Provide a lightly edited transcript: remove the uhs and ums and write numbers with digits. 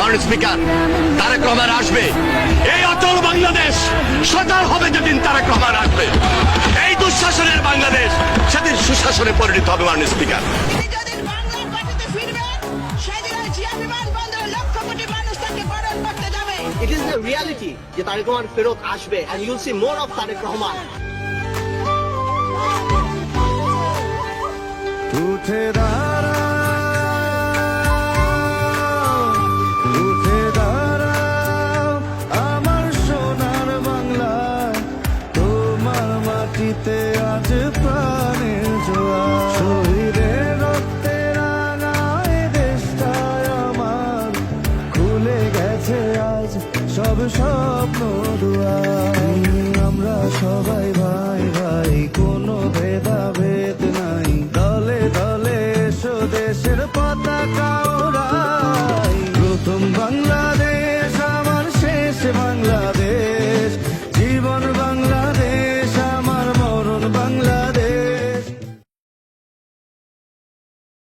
মাননীয় স্পিকার, তারেক রহমান আসবে। এই অচল বাংলাদেশ সচল হবে যেদিন তারেক রহমান আসবে। এই দুঃশাসনের বাংলাদেশ সেদিন সুশাসনে পরিণত হবে। মাননীয় speaker, It is the reality যে তারেক রহমান ফেরত আসবে, and you'll see more of Tarique Rahman. উঠে দাঁড়াও, উঠে দাঁড়াও আমার সোনার বাংলা, তোমার মাটিতে আজ প্রাণের জোয়ার। শহীদের রক্তে রাঙায় দেশটায় আমার, খুলে গেছে আজ সব স্বপ্ন দুয়ার। আমরা সবাই ভাই ভাই, কোনো ভেদাভেদ